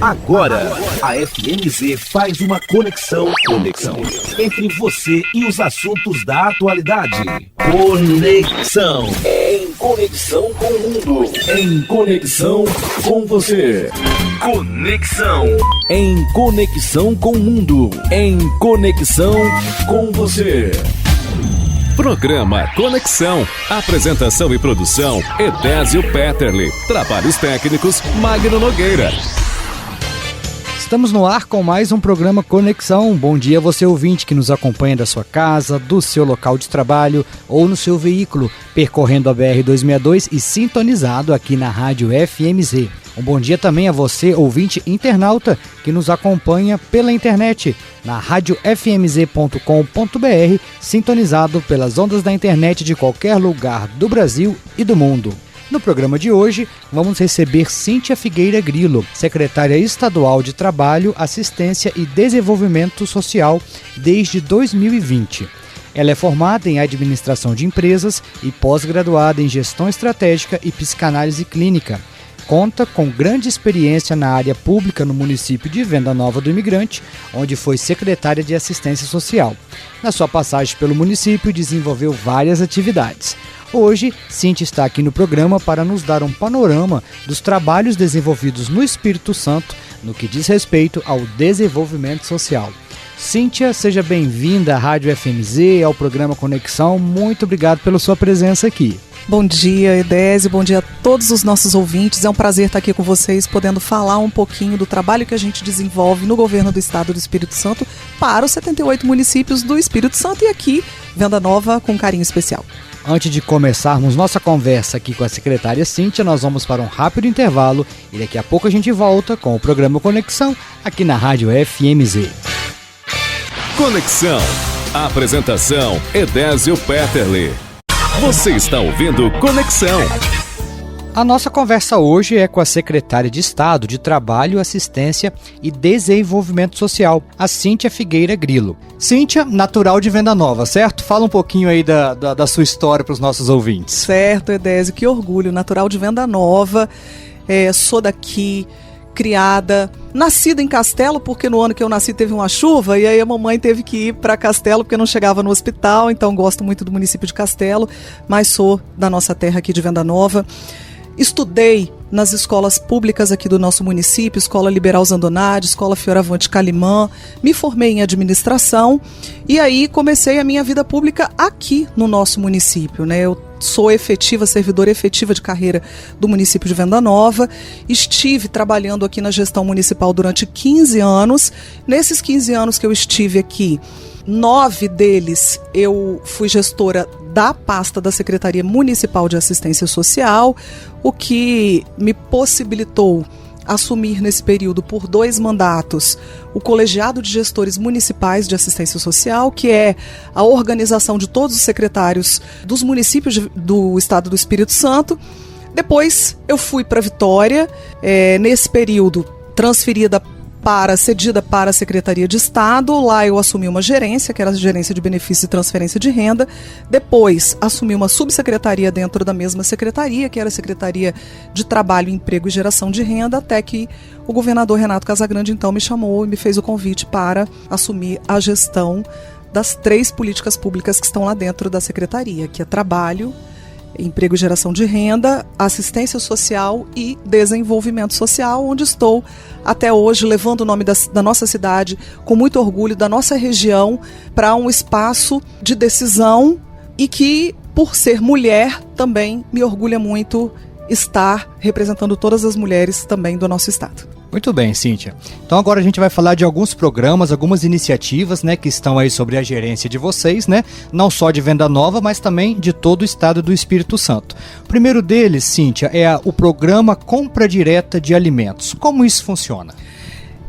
Agora, a FMZ faz uma conexão entre você e os assuntos da atualidade. Conexão. Em conexão com o mundo. Em conexão com você. Conexão. Em conexão com o mundo. Em conexão com você. Programa Conexão. Apresentação e produção, Edésio Petterle. Trabalhos técnicos, Magno Nogueira. Estamos no ar com mais um programa Conexão. Bom dia a você ouvinte que nos acompanha da sua casa, do seu local de trabalho ou no seu veículo, percorrendo a BR-262 e sintonizado aqui na Rádio FMZ. Um bom dia também a você, ouvinte internauta, que nos acompanha pela internet, na radiofmz.com.br, sintonizado pelas ondas da internet de qualquer lugar do Brasil e do mundo. No programa de hoje, vamos receber Cíntia Figueira Grilo, secretária estadual de Trabalho, Assistência e Desenvolvimento Social desde 2020. Ela é formada em Administração de Empresas e pós-graduada em Gestão Estratégica e Psicanálise Clínica. Conta com grande experiência na área pública no município de Venda Nova do Imigrante, onde foi secretária de Assistência Social. Na sua passagem pelo município, desenvolveu várias atividades. Hoje, Cíntia está aqui no programa para nos dar um panorama dos trabalhos desenvolvidos no Espírito Santo no que diz respeito ao desenvolvimento social. Cíntia, seja bem-vinda à Rádio FMZ, ao programa Conexão. Muito obrigado pela sua presença aqui. Bom dia, Edésio, bom dia a todos os nossos ouvintes. É um prazer estar aqui com vocês, podendo falar um pouquinho do trabalho que a gente desenvolve no governo do estado do Espírito Santo para os 78 municípios do Espírito Santo e aqui, Venda Nova, com carinho especial. Antes de começarmos nossa conversa aqui com a secretária Cíntia, nós vamos para um rápido intervalo e daqui a pouco a gente volta com o programa Conexão aqui na Rádio FMZ. Conexão. Apresentação, Edésio Petterle. Você está ouvindo Conexão. A nossa conversa hoje é com a secretária de Estado de Trabalho, Assistência e Desenvolvimento Social, a Cíntia Figueira Grilo. Cíntia, natural de Venda Nova, certo? Fala um pouquinho aí da sua história para os nossos ouvintes. Certo, Edésio, que orgulho. Natural de Venda Nova, sou daqui, criada, nascida em Castelo, porque no ano que eu nasci teve uma chuva e aí a mamãe teve que ir para Castelo porque não chegava no hospital, então gosto muito do município de Castelo, mas sou da nossa terra aqui de Venda Nova. Estudei nas escolas públicas aqui do nosso município, Escola Liberal Zandonade, Escola Fioravante Calimã, me formei em administração e aí comecei a minha vida pública aqui no nosso município, né? Eu sou servidora efetiva de carreira do município de Venda Nova, estive trabalhando aqui na gestão municipal durante 15 anos, nesses 15 anos que eu estive aqui, 9 deles eu fui gestora da pasta da Secretaria Municipal de Assistência Social, o que me possibilitou assumir nesse período por 2 mandatos o Colegiado de Gestores Municipais de Assistência Social, que é a organização de todos os secretários dos municípios do estado do Espírito Santo. Depois eu fui para Vitória, nesse período cedida para a Secretaria de Estado. Lá eu assumi uma gerência, que era a gerência de benefícios e transferência de renda. Depois assumi uma subsecretaria dentro da mesma secretaria, que era a Secretaria de Trabalho, Emprego e Geração de Renda, até que o governador Renato Casagrande então me chamou e me fez o convite para assumir a gestão das 3 políticas públicas que estão lá dentro da secretaria, que é Trabalho, Emprego e Geração de Renda, Assistência Social e Desenvolvimento Social, onde estou até hoje levando o nome da nossa cidade com muito orgulho, da nossa região, para um espaço de decisão e que, por ser mulher, também me orgulha muito estar representando todas as mulheres também do nosso estado. Muito bem, Cíntia. Então agora a gente vai falar de alguns programas, algumas iniciativas, né, que estão aí sobre a gerência de vocês, né? Não só de Venda Nova, mas também de todo o estado do Espírito Santo. O primeiro deles, Cíntia, é o programa Compra Direta de Alimentos. Como isso funciona?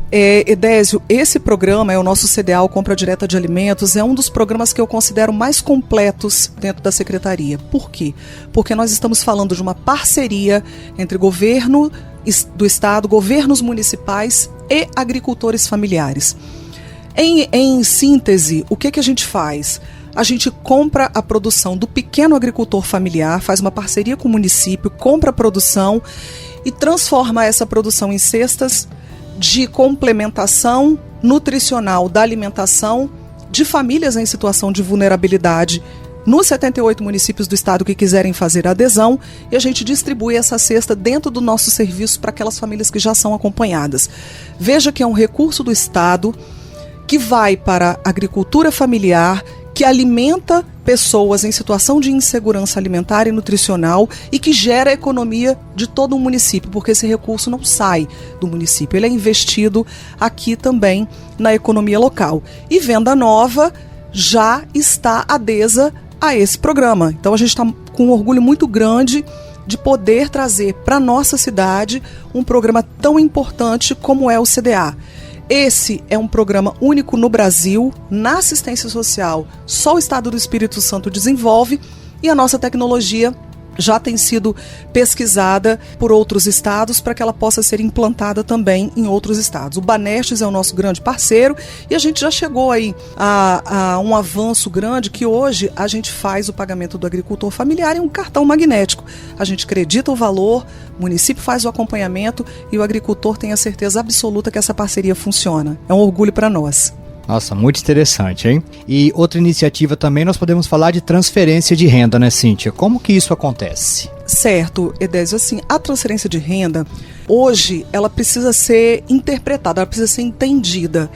Edésio, esse programa é o nosso CDA, Compra Direta de Alimentos, é um dos programas que eu considero mais completos dentro da Secretaria. Por quê? Porque nós estamos falando de uma parceria entre governo do estado, governos municipais e agricultores familiares. Em síntese, o que a gente faz? A gente compra a produção do pequeno agricultor familiar, faz uma parceria com o município, compra a produção e transforma essa produção em cestas de complementação nutricional da alimentação de famílias em situação de vulnerabilidade nos 78 municípios do estado que quiserem fazer a adesão, e a gente distribui essa cesta dentro do nosso serviço para aquelas famílias que já são acompanhadas. Veja que é um recurso do estado que vai para a agricultura familiar, que alimenta pessoas em situação de insegurança alimentar e nutricional e que gera a economia de todo o município, porque esse recurso não sai do município, ele é investido aqui também na economia local. E Venda Nova já está adesa a esse programa. Então a gente está com um orgulho muito grande de poder trazer para a nossa cidade um programa tão importante como é o CDA. Esse é um programa único no Brasil, na assistência social, só o Estado do Espírito Santo desenvolve, e a nossa tecnologia já tem sido pesquisada por outros estados para que ela possa ser implantada também em outros estados. O Banestes é o nosso grande parceiro e a gente já chegou aí a um avanço grande que hoje a gente faz o pagamento do agricultor familiar em um cartão magnético. A gente acredita o valor, o município faz o acompanhamento e o agricultor tem a certeza absoluta que essa parceria funciona. É um orgulho para nós. Nossa, muito interessante, hein? E outra iniciativa também, nós podemos falar de transferência de renda, né, Cíntia? Como que isso acontece? Certo, Edésio, assim, a transferência de renda, hoje, ela precisa ser interpretada, ela precisa ser entendida,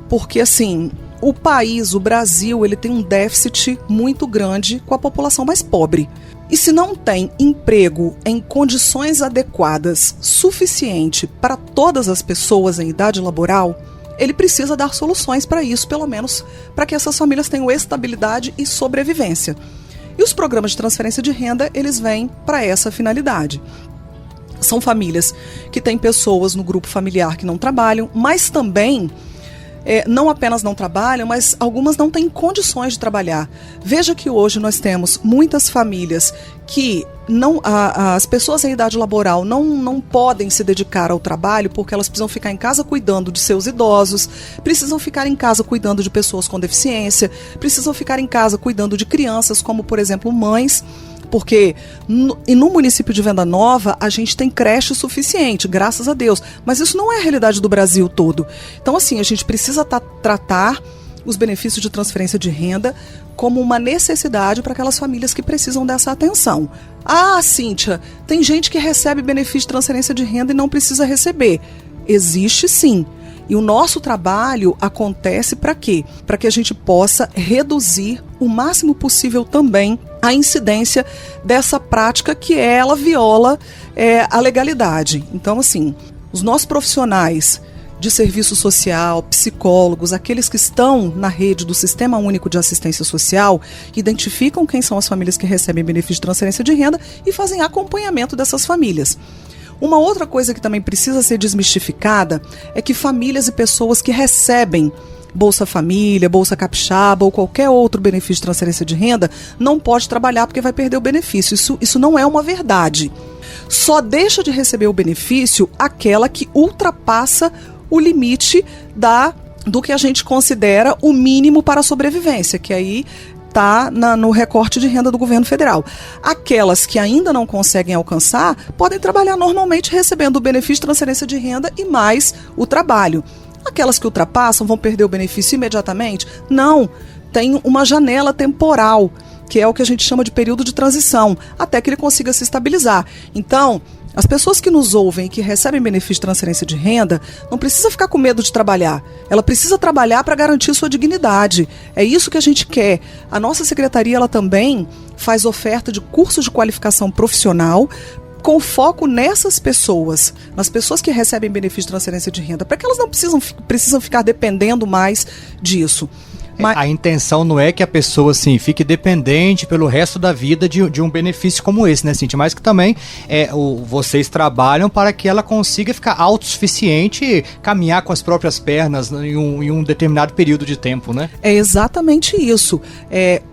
porque, assim, o país, o Brasil, ele tem um déficit muito grande com a população mais pobre. E se não tem emprego em condições adequadas, suficiente para todas as pessoas em idade laboral, ele precisa dar soluções para isso, pelo menos para que essas famílias tenham estabilidade e sobrevivência. E os programas de transferência de renda, eles vêm para essa finalidade. São famílias que têm pessoas no grupo familiar que não trabalham, mas também, não apenas não trabalham, mas algumas não têm condições de trabalhar. Veja que hoje nós temos muitas famílias que as pessoas em idade laboral não podem se dedicar ao trabalho porque elas precisam ficar em casa cuidando de seus idosos, precisam ficar em casa cuidando de pessoas com deficiência, precisam ficar em casa cuidando de crianças, como, por exemplo, mães, porque no município de Venda Nova a gente tem creche suficiente, graças a Deus, mas isso não é a realidade do Brasil todo. Então, assim, a gente precisa tratar os benefícios de transferência de renda como uma necessidade para aquelas famílias que precisam dessa atenção. Ah, Cíntia, tem gente que recebe benefício de transferência de renda e não precisa receber. Existe sim. E o nosso trabalho acontece para quê? Para que a gente possa reduzir o máximo possível também a incidência dessa prática que ela viola a legalidade. Então, assim, os nossos profissionais de serviço social, psicólogos, aqueles que estão na rede do Sistema Único de Assistência Social, identificam quem são as famílias que recebem benefício de transferência de renda e fazem acompanhamento dessas famílias. Uma outra coisa que também precisa ser desmistificada é que famílias e pessoas que recebem Bolsa Família, Bolsa Capixaba ou qualquer outro benefício de transferência de renda não pode trabalhar porque vai perder o benefício. Isso não é uma verdade. Só deixa de receber o benefício aquela que ultrapassa o limite do que a gente considera o mínimo para a sobrevivência, que aí está no recorte de renda do governo federal. Aquelas que ainda não conseguem alcançar podem trabalhar normalmente recebendo o benefício de transferência de renda e mais o trabalho. Aquelas que ultrapassam vão perder o benefício imediatamente? Não, tem uma janela temporal, que é o que a gente chama de período de transição, até que ele consiga se estabilizar. Então, as pessoas que nos ouvem e que recebem benefício de transferência de renda não precisa ficar com medo de trabalhar. Ela precisa trabalhar para garantir sua dignidade. É isso que a gente quer. A nossa secretaria ela também faz oferta de cursos de qualificação profissional com foco nessas pessoas, nas pessoas que recebem benefício de transferência de renda, para que elas não precisam ficar dependendo mais disso. Mas a intenção não é que a pessoa assim, fique dependente pelo resto da vida de um benefício como esse, né, Cíntia? Mas que também vocês trabalham para que ela consiga ficar autossuficiente e caminhar com as próprias pernas em um determinado período de tempo, né? É exatamente isso.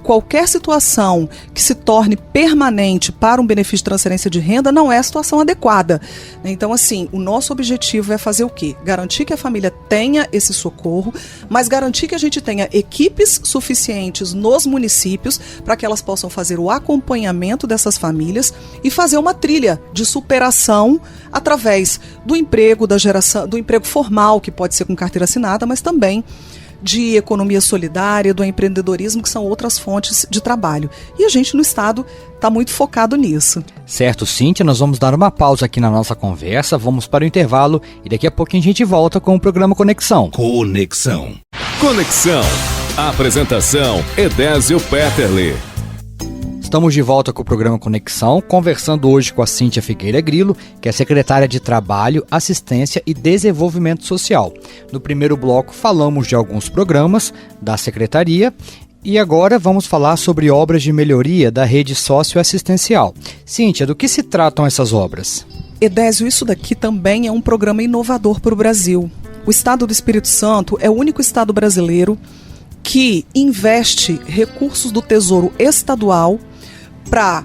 Qualquer situação que se torne permanente para um benefício de transferência de renda não é a situação adequada. Então, assim, o nosso objetivo é fazer o quê? Garantir que a família tenha esse socorro, mas garantir que a gente tenha equipe equipes suficientes nos municípios para que elas possam fazer o acompanhamento dessas famílias e fazer uma trilha de superação através do emprego, da geração, do emprego formal, que pode ser com carteira assinada, mas também de economia solidária, do empreendedorismo, que são outras fontes de trabalho. E a gente no Estado está muito focado nisso. Certo, Cíntia, nós vamos dar uma pausa aqui na nossa conversa, vamos para o intervalo e daqui a pouquinho a gente volta com o programa Conexão. Conexão. Conexão. Apresentação: Edésio Petterle. Estamos de volta com o programa Conexão, conversando hoje com a Cíntia Figueira Grilo, que é secretária de Trabalho, Assistência e Desenvolvimento Social. No primeiro bloco falamos de alguns programas da Secretaria e agora vamos falar sobre obras de melhoria da rede socioassistencial. Cíntia, do que se tratam essas obras? Edésio, isso daqui também é um programa inovador para o Brasil. O Estado do Espírito Santo é o único estado brasileiro que investe recursos do Tesouro Estadual para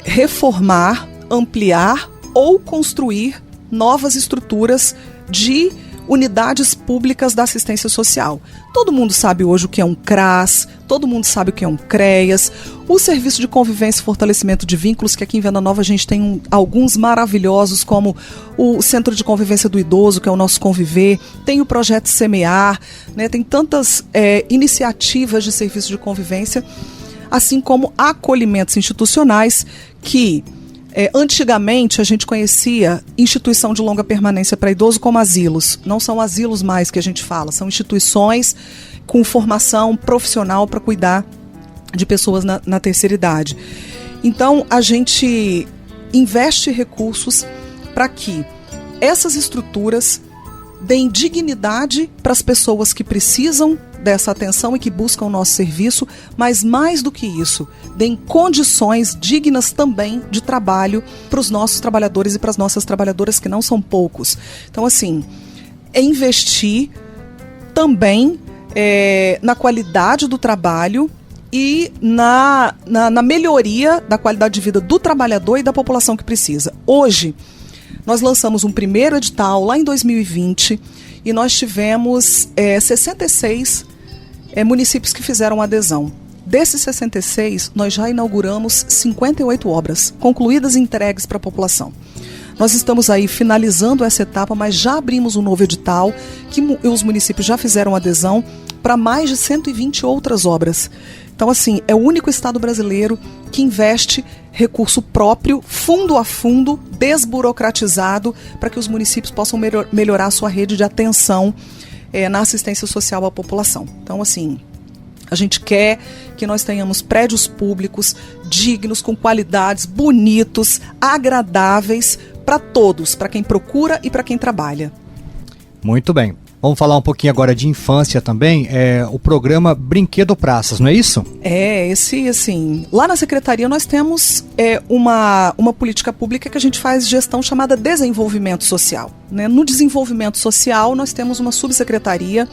reformar, ampliar ou construir novas estruturas de unidades públicas da assistência social. Todo mundo sabe hoje o que é um CRAS, todo mundo sabe o que é um CREAS, o Serviço de Convivência e Fortalecimento de Vínculos, que aqui em Venda Nova a gente tem alguns maravilhosos, como o Centro de Convivência do Idoso, que é o nosso Conviver, tem o Projeto Semear, né, tem tantas iniciativas de serviço de convivência, assim como acolhimentos institucionais que antigamente a gente conhecia instituição de longa permanência para idoso como asilos. Não são asilos mais que a gente fala, são instituições com formação profissional para cuidar de pessoas na terceira idade. Então a gente investe recursos para que essas estruturas deem dignidade para as pessoas que precisam dessa atenção e que buscam o nosso serviço, mas mais do que isso, deem condições dignas também de trabalho para os nossos trabalhadores e para as nossas trabalhadoras, que não são poucos. Então, assim, é investir também na qualidade do trabalho e na melhoria da qualidade de vida do trabalhador e da população que precisa. Hoje, nós lançamos um primeiro edital lá em 2020 e nós tivemos 66 municípios que fizeram adesão. Desses 66, nós já inauguramos 58 obras concluídas e entregues para a população. Nós estamos aí finalizando essa etapa, mas já abrimos um novo edital que os municípios já fizeram adesão para mais de 120 outras obras. Então, assim, é o único estado brasileiro que investe recurso próprio, fundo a fundo, desburocratizado, para que os municípios possam melhorar a sua rede de atenção na assistência social à população. Então, assim, a gente quer que nós tenhamos prédios públicos dignos, com qualidades, bonitos, agradáveis para todos, para quem procura e para quem trabalha. Muito bem. Vamos falar um pouquinho agora de infância também, o programa Brinquedo Praças, não é isso? Lá na Secretaria nós temos uma política pública que a gente faz gestão chamada desenvolvimento social, né? No desenvolvimento social nós temos uma subsecretaria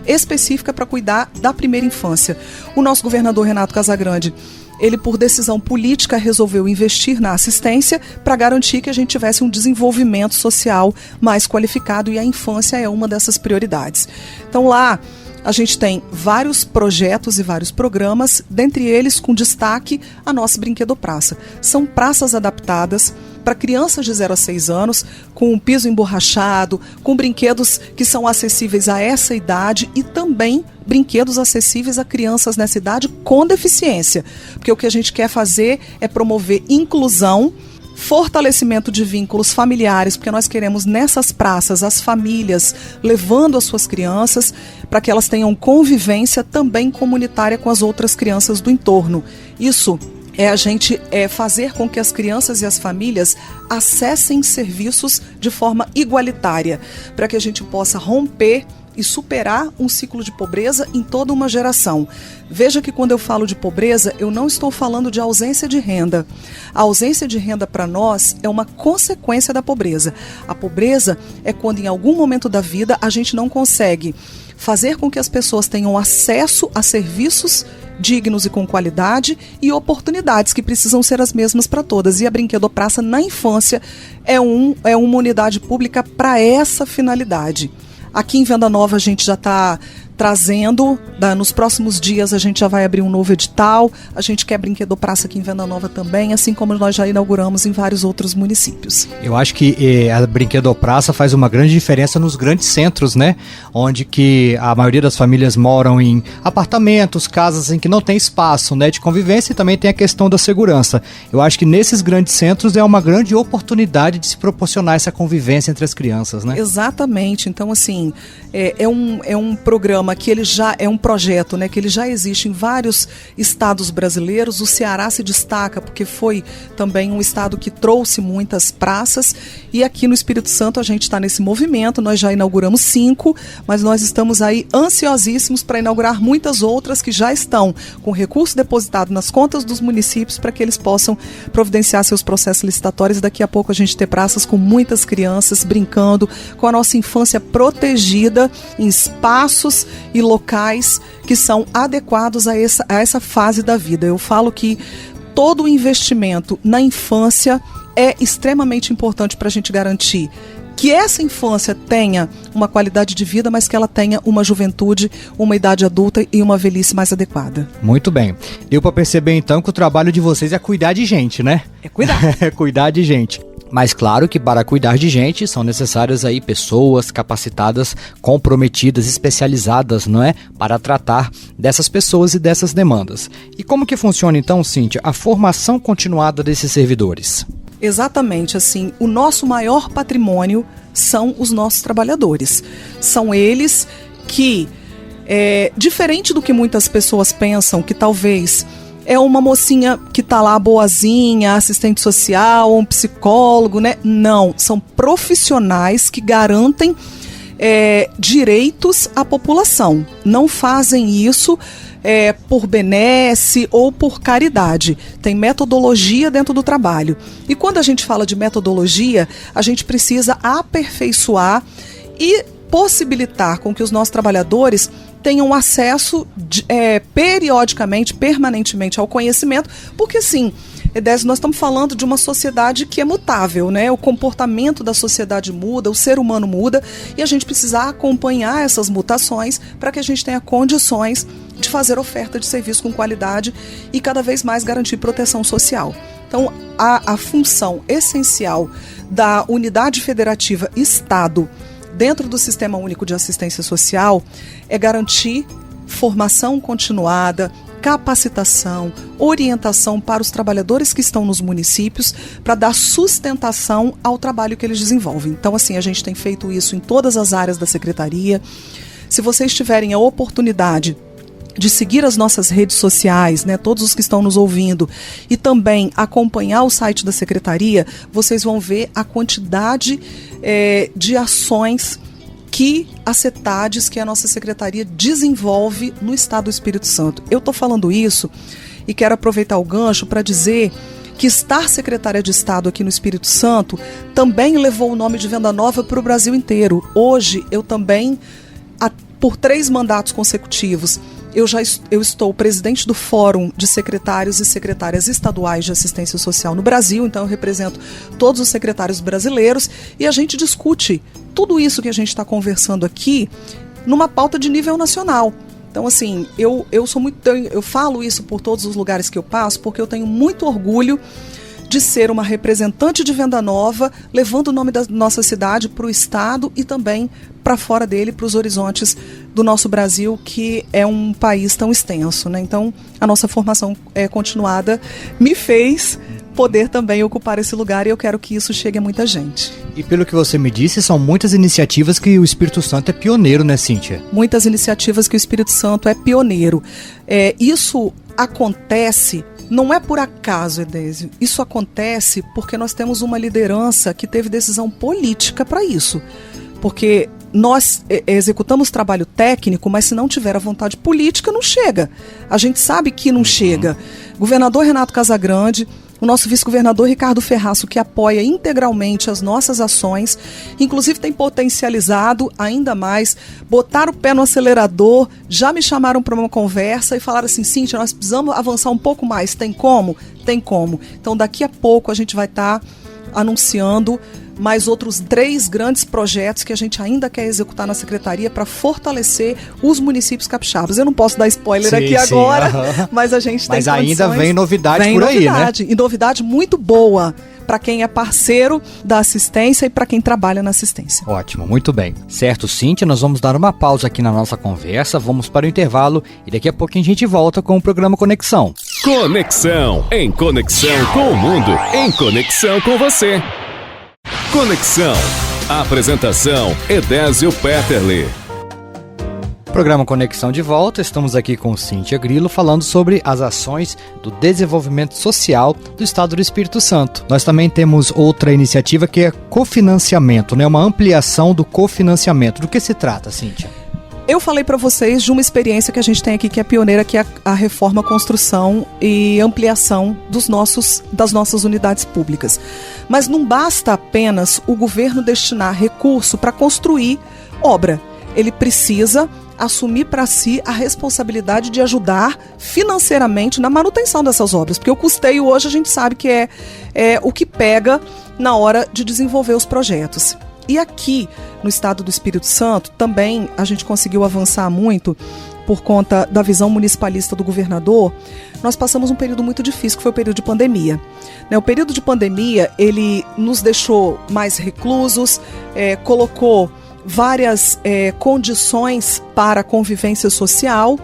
específica para cuidar da primeira infância. O nosso governador Renato Casagrande, ele por decisão política resolveu investir na assistência para garantir que a gente tivesse um desenvolvimento social mais qualificado, e a infância é uma dessas prioridades. Então lá a gente tem vários projetos e vários programas, dentre eles com destaque a nossa Brinquedo Praça. São praças adaptadas para crianças de 0 a 6 anos, com um piso emborrachado, com brinquedos que são acessíveis a essa idade e também brinquedos acessíveis a crianças nessa idade com deficiência. Porque o que a gente quer fazer é promover inclusão, fortalecimento de vínculos familiares, porque nós queremos nessas praças as famílias levando as suas crianças para que elas tenham convivência também comunitária com as outras crianças do entorno. Isso é a gente fazer com que as crianças e as famílias acessem serviços de forma igualitária, para que a gente possa romper e superar um ciclo de pobreza em toda uma geração. Veja que quando eu falo de pobreza, eu não estou falando de ausência de renda. A ausência de renda para nós é uma consequência da pobreza. A pobreza é quando em algum momento da vida a gente não consegue fazer com que as pessoas tenham acesso a serviços dignos e com qualidade e oportunidades que precisam ser as mesmas para todas. E a Brinquedo Praça na infância é uma unidade pública para essa finalidade. Aqui em Venda Nova a gente já está trazendo, nos próximos dias a gente já vai abrir um novo edital, a gente quer brinquedopraça aqui em Venda Nova também, assim como nós já inauguramos em vários outros municípios. Eu acho que a brinquedopraça faz uma grande diferença nos grandes centros, né? Onde que a maioria das famílias moram em apartamentos, casas em que não tem espaço, né, de convivência, e também tem a questão da segurança. Eu acho que nesses grandes centros é uma grande oportunidade de se proporcionar essa convivência entre as crianças, né? Exatamente. Então, assim, é um programa que ele já é um projeto, né, que ele já existe em vários estados brasileiros. O Ceará se destaca porque foi também um estado que trouxe muitas praças, e aqui no Espírito Santo a gente está nesse movimento. Nós já inauguramos 5, mas nós estamos aí ansiosíssimos para inaugurar muitas outras que já estão com recurso depositado nas contas dos municípios para que eles possam providenciar seus processos licitatórios, e daqui a pouco a gente ter praças com muitas crianças brincando, com a nossa infância protegida em espaços e locais que são adequados a essa fase da vida. Eu falo que todo o investimento na infância é extremamente importante para a gente garantir que essa infância tenha uma qualidade de vida, mas que ela tenha uma juventude, uma idade adulta e uma velhice mais adequada. Muito bem. Deu para perceber então que o trabalho de vocês é cuidar de gente, né? É cuidar. É cuidar de gente. Mas claro que para cuidar de gente são necessárias aí pessoas capacitadas, comprometidas, especializadas, não é? Para tratar dessas pessoas e dessas demandas. E como que funciona então, Cíntia, a formação continuada desses servidores? Exatamente, assim, o nosso maior patrimônio são os nossos trabalhadores. São eles que, diferente do que muitas pessoas pensam, que talvez é uma mocinha que tá lá boazinha, assistente social, um psicólogo, né? Não, são profissionais que garantem direitos à população. Não fazem isso por benesse ou por caridade. Tem metodologia dentro do trabalho. E quando a gente fala de metodologia, a gente precisa aperfeiçoar e possibilitar com que os nossos trabalhadores tenham acesso periodicamente, permanentemente ao conhecimento, porque sim, Edésio, nós estamos falando de uma sociedade que é mutável, né? O comportamento da sociedade muda, o ser humano muda, e a gente precisa acompanhar essas mutações para que a gente tenha condições de fazer oferta de serviço com qualidade e cada vez mais garantir proteção social. Então, a função essencial da unidade federativa Estado dentro do Sistema Único de Assistência Social é garantir formação continuada, capacitação, orientação para os trabalhadores que estão nos municípios para dar sustentação ao trabalho que eles desenvolvem. Então, assim, a gente tem feito isso em todas as áreas da Secretaria. Se vocês tiverem a oportunidade de seguir as nossas redes sociais, né, todos os que estão nos ouvindo, e também acompanhar o site da Secretaria, vocês vão ver a quantidade de ações que a CETADES, que é a nossa Secretaria, desenvolve no Estado do Espírito Santo. Eu estou falando isso e quero aproveitar o gancho para dizer que estar secretária de Estado aqui no Espírito Santo também levou o nome de Venda Nova para o Brasil inteiro. Hoje, eu também, por 3 mandatos consecutivos, eu estou presidente do Fórum de Secretários e Secretárias Estaduais de Assistência Social no Brasil, então eu represento todos os secretários brasileiros e a gente discute tudo isso que a gente está conversando aqui numa pauta de nível nacional. Então, assim, eu falo isso por todos os lugares que eu passo, porque eu tenho muito orgulho de ser uma representante de Venda Nova, levando o nome da nossa cidade para o estado e também para fora dele, para os horizontes do nosso Brasil, que é um país tão extenso, né? Então, a nossa formação continuada me fez poder também ocupar esse lugar e eu quero que isso chegue a muita gente. E pelo que você me disse, são muitas iniciativas que o Espírito Santo é pioneiro, né, Cíntia? Muitas iniciativas que o Espírito Santo é pioneiro. Isso acontece... Não é por acaso, Edésio. Isso acontece porque nós temos uma liderança que teve decisão política para isso. Porque nós executamos trabalho técnico, mas se não tiver a vontade política, não chega. A gente sabe que não chega. Governador Renato Casagrande, o nosso vice-governador Ricardo Ferraço, que apoia integralmente as nossas ações, inclusive tem potencializado ainda mais, botaram o pé no acelerador, já me chamaram para uma conversa e falaram assim, Cíntia, nós precisamos avançar um pouco mais, tem como? Tem como. Então daqui a pouco a gente vai estar anunciando mais outros 3 grandes projetos que a gente ainda quer executar na Secretaria para fortalecer os municípios capixabas. Eu não posso dar spoiler aqui agora, mas a gente tem condições. Mas ainda vem novidade por aí, né? E novidade muito boa para quem é parceiro da assistência e para quem trabalha na assistência. Ótimo, muito bem. Certo, Cíntia, nós vamos dar uma pausa aqui na nossa conversa, vamos para o intervalo e daqui a pouquinho a gente volta com o programa Conexão. Conexão, em conexão com o mundo, em conexão com você. Conexão. Apresentação, Edésio Petterle. Programa Conexão de volta, estamos aqui com Cíntia Grilo falando sobre as ações do desenvolvimento social do Estado do Espírito Santo. Nós também temos outra iniciativa que é cofinanciamento, né? Uma ampliação do cofinanciamento. Do que se trata, Cíntia? Eu falei para vocês de uma experiência que a gente tem aqui que é pioneira, que é a reforma, construção e ampliação das nossas unidades públicas. Mas não basta apenas o governo destinar recurso para construir obra. Ele precisa assumir para si a responsabilidade de ajudar financeiramente na manutenção dessas obras, porque o custeio hoje a gente sabe que é o que pega na hora de desenvolver os projetos. E aqui no estado do Espírito Santo também a gente conseguiu avançar muito por conta da visão municipalista do governador. Nós passamos um período muito difícil, que foi o período de pandemia. O período de pandemia, ele nos deixou mais reclusos, colocou várias condições para a convivência social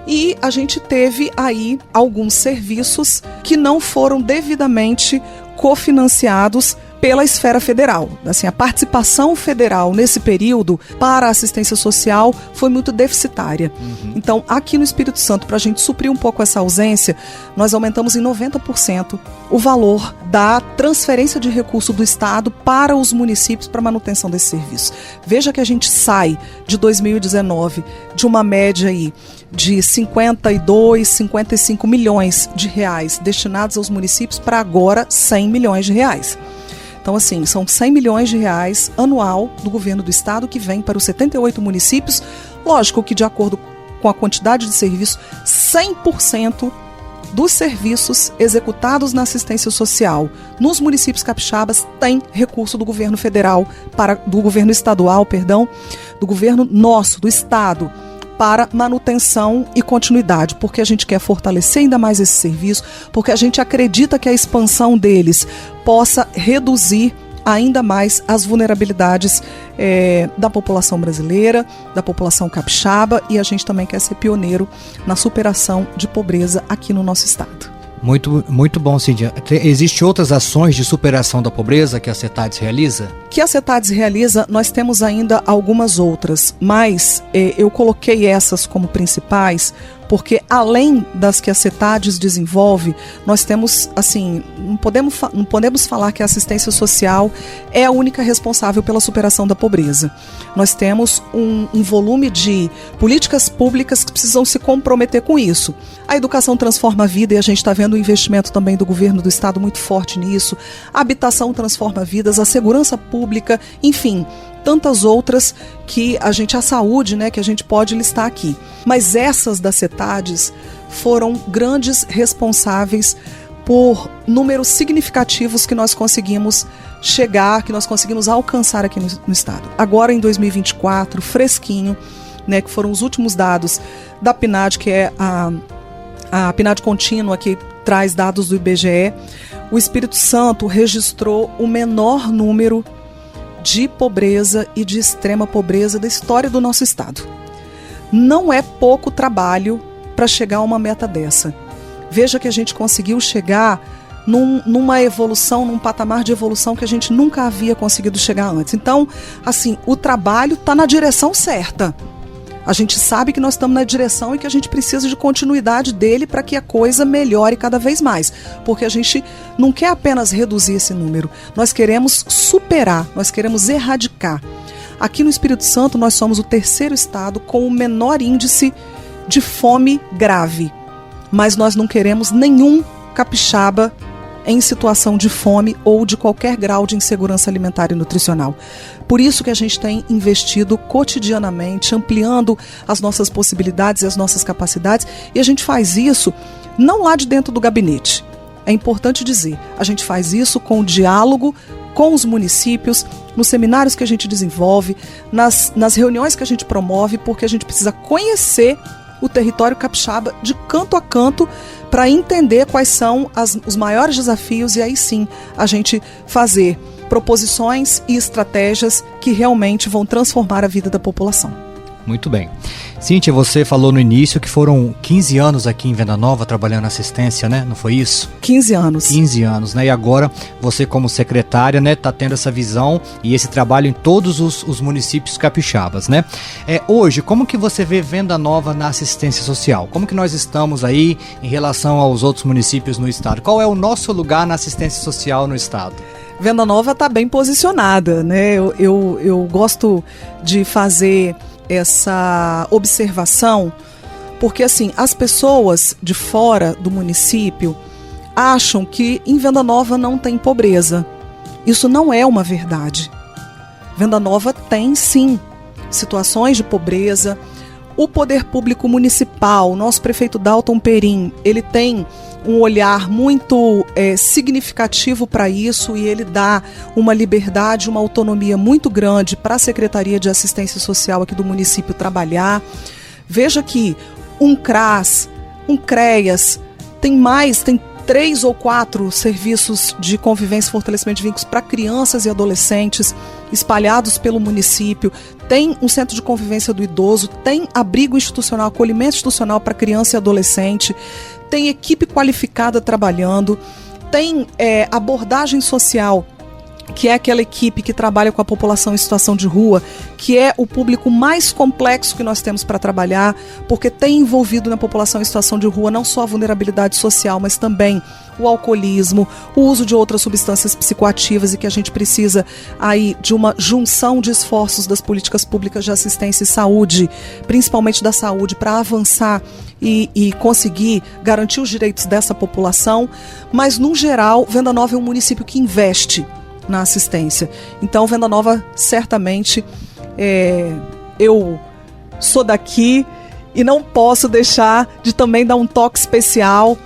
e a gente teve aí alguns serviços que não foram devidamente cofinanciados pela esfera federal. Assim, a participação federal nesse período para a assistência social foi muito deficitária. Então, aqui no Espírito Santo, para a gente suprir um pouco essa ausência, nós aumentamos em 90% o valor da transferência de recurso do Estado para os municípios para manutenção desse serviço. Veja que a gente sai de 2019 de uma média aí de 52, 55 milhões de reais destinados aos municípios para agora 100 milhões de reais. Então, assim, são 100 milhões de reais anual do governo do estado que vem para os 78 municípios. Lógico que, de acordo com a quantidade de serviços, 100% dos serviços executados na assistência social nos municípios capixabas tem recurso do governo federal, do governo estadual, do governo nosso, do estado, para manutenção e continuidade, porque a gente quer fortalecer ainda mais esse serviço, porque a gente acredita que a expansão deles possa reduzir ainda mais as vulnerabilidades da população brasileira, da população capixaba, e a gente também quer ser pioneiro na superação de pobreza aqui no nosso estado. Muito, muito bom, Cíntia. Existem outras ações de superação da pobreza que a CETADES realiza? Que a CETADES realiza, nós temos ainda algumas outras, mas eu coloquei essas como principais, porque além das que a CETADES desenvolve, nós temos, assim, não podemos falar que a assistência social é a única responsável pela superação da pobreza. Nós temos um volume de políticas públicas que precisam se comprometer com isso. A educação transforma a vida e a gente está vendo o investimento também do governo do estado muito forte nisso. A habitação transforma vidas, a segurança pública, enfim, tantas outras que a saúde, né, que a gente pode listar aqui. Mas essas da CETADES foram grandes responsáveis por números significativos que nós conseguimos chegar, que nós conseguimos alcançar aqui no estado. Agora em 2024, fresquinho, né, que foram os últimos dados da PNAD, que é a PNAD contínua, que traz dados do IBGE, o Espírito Santo registrou o menor número de pobreza e de extrema pobreza da história do nosso estado. Não é pouco trabalho para chegar a uma meta dessa. Veja que a gente conseguiu chegar numa evolução, num patamar de evolução que a gente nunca havia conseguido chegar antes. Então, assim, o trabalho está na direção certa. A gente sabe que nós estamos na direção e que a gente precisa de continuidade dele para que a coisa melhore cada vez mais. Porque a gente não quer apenas reduzir esse número. Nós queremos superar, nós queremos erradicar. Aqui no Espírito Santo, nós somos o terceiro estado com o menor índice de fome grave. Mas nós não queremos nenhum capixaba em situação de fome ou de qualquer grau de insegurança alimentar e nutricional. Por isso que a gente tem investido cotidianamente, ampliando as nossas possibilidades e as nossas capacidades, e a gente faz isso não lá de dentro do gabinete. É importante dizer, a gente faz isso com o diálogo com os municípios, nos seminários que a gente desenvolve, nas reuniões que a gente promove, porque a gente precisa conhecer o território capixaba de canto a canto para entender quais são os maiores desafios e aí sim a gente fazer proposições e estratégias que realmente vão transformar a vida da população. Muito bem. Cíntia, você falou no início que foram 15 anos aqui em Venda Nova trabalhando na assistência, né? Não foi isso? 15 anos. 15 anos, né? E agora você como secretária, né, tá tendo essa visão e esse trabalho em todos os municípios capixabas, né? Hoje, como que você vê Venda Nova na assistência social? Como que nós estamos aí em relação aos outros municípios no estado? Qual é o nosso lugar na assistência social no estado? Venda Nova está bem posicionada, né? Eu gosto de fazer essa observação, porque assim, as pessoas de fora do município acham que em Venda Nova não tem pobreza. Isso não é uma verdade. Venda Nova tem sim situações de pobreza. O poder público municipal, o nosso prefeito Dalton Perim, ele tem um olhar muito significativo para isso e ele dá uma liberdade, uma autonomia muito grande para a Secretaria de Assistência Social aqui do município trabalhar. Veja que um CRAS, um CREAS, tem 3 ou 4 serviços de convivência e fortalecimento de vínculos para crianças e adolescentes espalhados pelo município, tem um centro de convivência do idoso, tem abrigo institucional, acolhimento institucional para criança e adolescente, tem equipe qualificada trabalhando, tem abordagem social, que é aquela equipe que trabalha com a população em situação de rua, que é o público mais complexo que nós temos para trabalhar, porque tem envolvido na população em situação de rua não só a vulnerabilidade social, mas também o alcoolismo, o uso de outras substâncias psicoativas e que a gente precisa aí de uma junção de esforços das políticas públicas de assistência e saúde, principalmente da saúde, para avançar e conseguir garantir os direitos dessa população. Mas, no geral, Venda Nova é um município que investe na assistência. Então, Venda Nova, certamente, eu sou daqui e não posso deixar de também dar um toque especial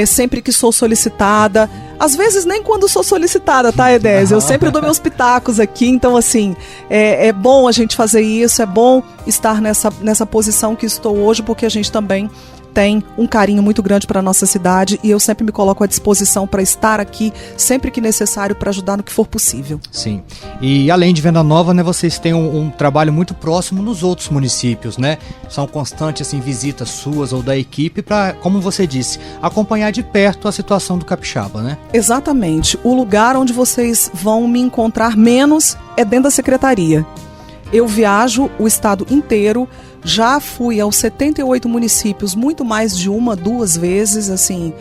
sempre que sou solicitada. Às vezes nem quando sou solicitada, tá, Edésio? Eu sempre dou meus pitacos aqui, então assim, é bom a gente fazer isso, é bom estar nessa posição que estou hoje, porque a gente também tem um carinho muito grande para a nossa cidade e eu sempre me coloco à disposição para estar aqui sempre que necessário para ajudar no que for possível. Sim. E além de Venda Nova, né, vocês têm um trabalho muito próximo nos outros municípios, né? São constantes assim, visitas suas ou da equipe para, como você disse, acompanhar de perto a situação do capixaba, né? Exatamente. O lugar onde vocês vão me encontrar menos é dentro da secretaria. Eu viajo o estado inteiro. Já fui aos 78 municípios, muito mais de 1, 2 vezes, assim,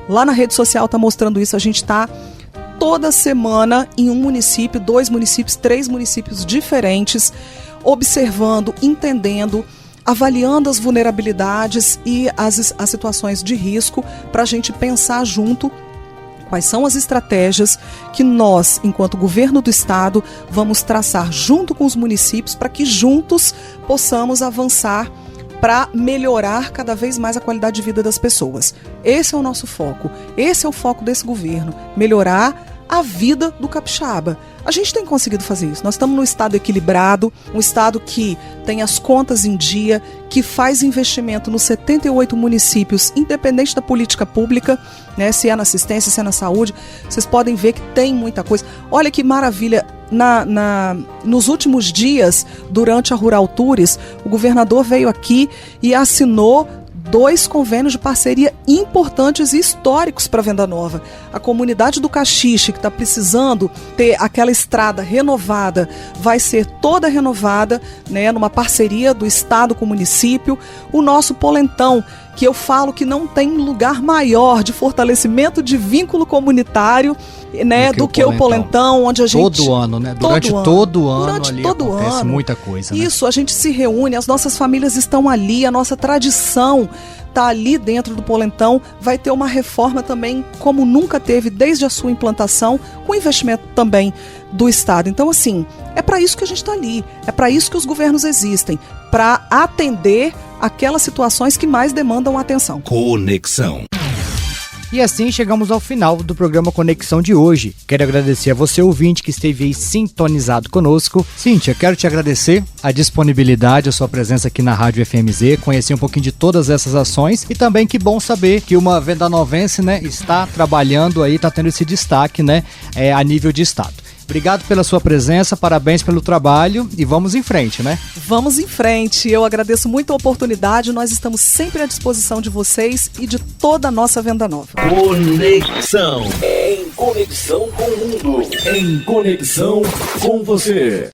lá na rede social está mostrando isso, a gente está toda semana em um município, 2 municípios, 3 municípios diferentes, observando, entendendo, avaliando as vulnerabilidades e as situações de risco para a gente pensar junto quais são as estratégias que nós, enquanto governo do estado, vamos traçar junto com os municípios para que juntos possamos avançar para melhorar cada vez mais a qualidade de vida das pessoas. Esse é o nosso foco, esse é o foco desse governo, melhorar a vida do capixaba. A gente tem conseguido fazer isso. Nós estamos num estado equilibrado, um estado que tem as contas em dia, que faz investimento nos 78 municípios, independente da política pública, né, se é na assistência, se é na saúde. Vocês podem ver que tem muita coisa. Olha que maravilha, nos últimos dias, durante a Rural Tours, o governador veio aqui e assinou 2 convênios de parceria importantes e históricos para Venda Nova. A comunidade do Caxixe, que está precisando ter aquela estrada renovada, vai ser toda renovada, né, numa parceria do estado com o município. O nosso Polentão, que eu falo que não tem lugar maior de fortalecimento de vínculo comunitário, né, do que o Polentão, onde a gente... Todo ano, né? Durante todo ano ali acontece muita coisa. Né? Isso, a gente se reúne, as nossas famílias estão ali, a nossa tradição está ali dentro do Polentão. Vai ter uma reforma também, como nunca teve desde a sua implantação, com investimento também do Estado. Então, assim, é para isso que a gente está ali, é para isso que os governos existem, para atender aquelas situações que mais demandam atenção. Conexão. E assim chegamos ao final do programa Conexão de hoje. Quero agradecer a você, ouvinte, que esteve aí sintonizado conosco. Cíntia, quero te agradecer a disponibilidade, a sua presença aqui na Rádio FMZ, conhecer um pouquinho de todas essas ações e também que bom saber que uma vendanovense, né, está trabalhando aí, está tendo esse destaque, né, a nível de estado. Obrigado pela sua presença, parabéns pelo trabalho e vamos em frente, né? Vamos em frente. Eu agradeço muito a oportunidade. Nós estamos sempre à disposição de vocês e de toda a nossa Venda Nova. Conexão. Em conexão com o mundo. Em conexão com você.